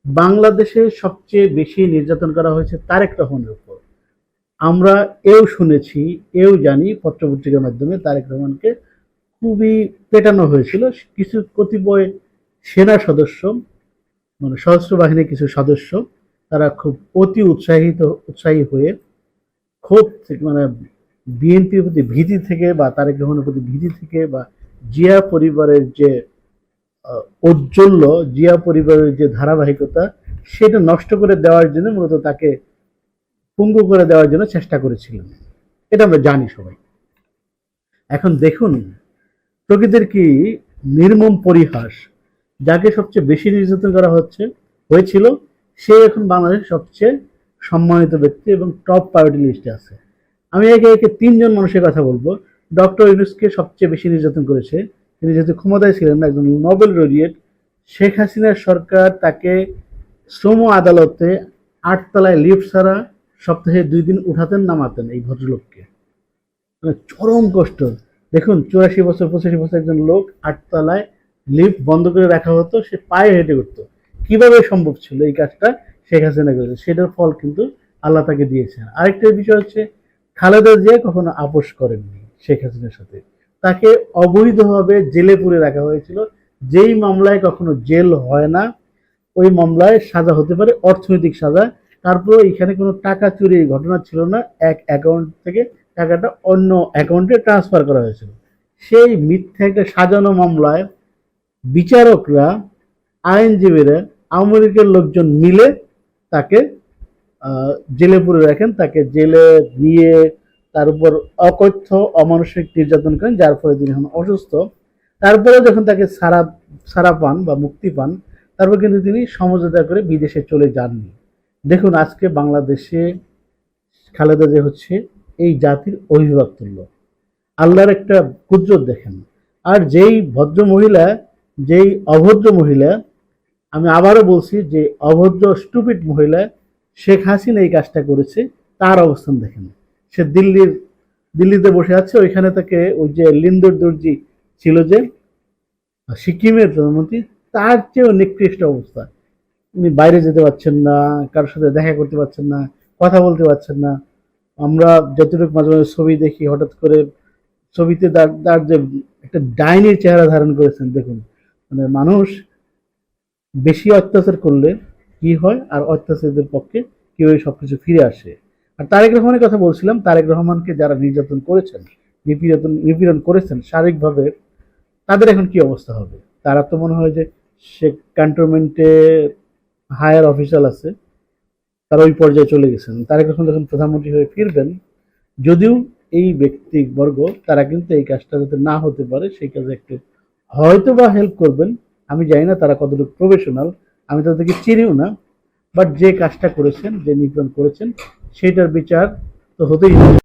বাংলাদেশে সবচেয়ে বেশি নির্যাতন করা হয়েছে তারেক রহমানের উপর। আমরা শুনেছি, জানি পত্র-পত্রিকার মাধ্যমে তারেক রহমানকে খুবই পেটানো হয়েছিল। কিছু কতিপয় সেনা সদস্য, মানে সশস্ত্র বাহিনীর কিছু সদস্য, তারা খুব উৎসাহী হয়ে ক্ষোভ থেকে, মানে বিএনপির প্রতি ভীতি থেকে বা তারেক রহমানের প্রতি ভীতি থেকে বা জিয়া পরিবারের যে ঔজ্জ্বল্য, জিয়া পরিবারের যে ধারাবাহিকতা, সেটা নষ্ট করে দেওয়ার জন্য মূলত তাকে পঙ্গু করে দেওয়ার জন্য চেষ্টা করেছিলেন। এটা আমরা জানি সবাই। এখন দেখুন প্রকৃতির কি নির্মম পরিহাস, যাকে সবচেয়ে বেশি নির্যাতন করা হয়েছিল, সে এখন বাংলাদেশের সবচেয়ে সম্মানিত ব্যক্তি এবং টপ প্রায়োরিটি লিস্টে আছে। আমি একে একে তিনজন মানুষের কথা বলবো। ডক্টর ইউনূসকে সবচেয়ে বেশি নির্যাতন করেছে। তিনি যেহেতু ক্ষমতায় ছিলেন না, একজন নোবেল লরিয়েট। শেখ হাসিনার সরকার তাকে শ্রম আদালতে ৮ তলায় লিফট ছাড়া সপ্তাহে ২ দিন উঠাতেন নামাতেন এই ভদ্রলোককে। মানে চরম কষ্ট। দেখুন ৮৪ বছর ৮৫ বছর একজন লোক ৮ তলায় লিফট বন্ধ করে রাখা হতো, সে পায়ে হেঁটে করতো। কিভাবে সম্ভব ছিল এই কাজটা? শেখ হাসিনা করেছে, সেটার ফল কিন্তু আল্লাহ তাকে দিয়েছেন। আরেকটা বিষয় হচ্ছে, খালেদা জিয়া কখনো আপোষ করেননি শেখ হাসিনার সাথে। তাকে অবৈধভাবে জেলে পুরে রাখা হয়েছিল, যেই মামলায় কখনো জেল হয় না। ওই মামলায় সাজা হতে পারে অর্থনৈতিক সাজা। তারপরে এখানে কোনো টাকা চুরির ঘটনা ছিল না, এক অ্যাকাউন্ট থেকে টাকাটা অন্য অ্যাকাউন্টে ট্রান্সফার করা হয়েছিল। সেই মিথ্যা একটা সাজানো মামলায় বিচারকরা, আইনজীবীরা, আওয়ামী লীগের লোকজন মিলে তাকে জেলে পুরে রাখেন, তাকে জেলে নিয়ে তার উপর অকথ্য অমানসিক নির্যাতন করেন, যার ফলে তিনি এখন অসুস্থ। তারপরে যখন তাকে ছাড়া পান বা মুক্তি পান, তারপর কিন্তু তিনি সমঝোতা করে বিদেশে চলে যাননি। দেখুন আজকে বাংলাদেশে খালেদা জিয়া হচ্ছে এই জাতির অভিভাবক তুল্য। আল্লাহর একটা কুদরত দেখেন। আর যেই অভদ্র মহিলা, আমি আবারও বলছি, যে অভদ্র স্টুপিড মহিলা শেখ হাসিনা এই কাজটা করেছে, তার অবস্থান দেখেন। সে দিল্লিতে বসে আছে, ওইখানে তাকে ওই যে লিন্দর দর্জি ছিল যে সিকিমের প্রধানমন্ত্রী, তার চেয়েও নিকৃষ্ট অবস্থা। উনি বাইরে যেতে পারছেন না, কারোর সাথে দেখা করতে পারছেন না, কথা বলতে পারছেন না। আমরা যতটুকু মাঝে মাঝে ছবি দেখি, হঠাৎ করে ছবিতে তার যে একটা ডাইনির চেহারা ধারণ করেছেন, দেখুন। মানে মানুষ বেশি অত্যাচার করলে কি হয়, আর অত্যাচারীদের পক্ষে কিভাবে সবকিছু ফিরে আসে। আর তারেক রহমানের কথা বলছিলাম, তারেক রহমানকে যারা নির্যাতন করেছেন, নিপীড়ন করেছেন শারীরিকভাবে, তাদের এখন কি অবস্থা হবে? তারা তো মনে হয় যে সে ক্যান্টনমেন্টে হায়ার অফিসার আছে, তারা ওই পর্যায়ে চলে গেছেন। তারেক রহমান যখন প্রধানমন্ত্রী হয়ে ফিরবেন, যদিও এই ব্যক্তিবর্গ তারা কিন্তু এই কাজটা যাতে না হতে পারে সেই কাজে একটু হয়তো বা হেল্প করবেন। আমি জানি না তারা কতটুকু প্রফেশনাল, আমি তাদেরকে চিনিও না। বাট যে কাজটা করেছেন, যে নিপীড়ন করেছেন, সেটার বিচার তো হতেই হবে।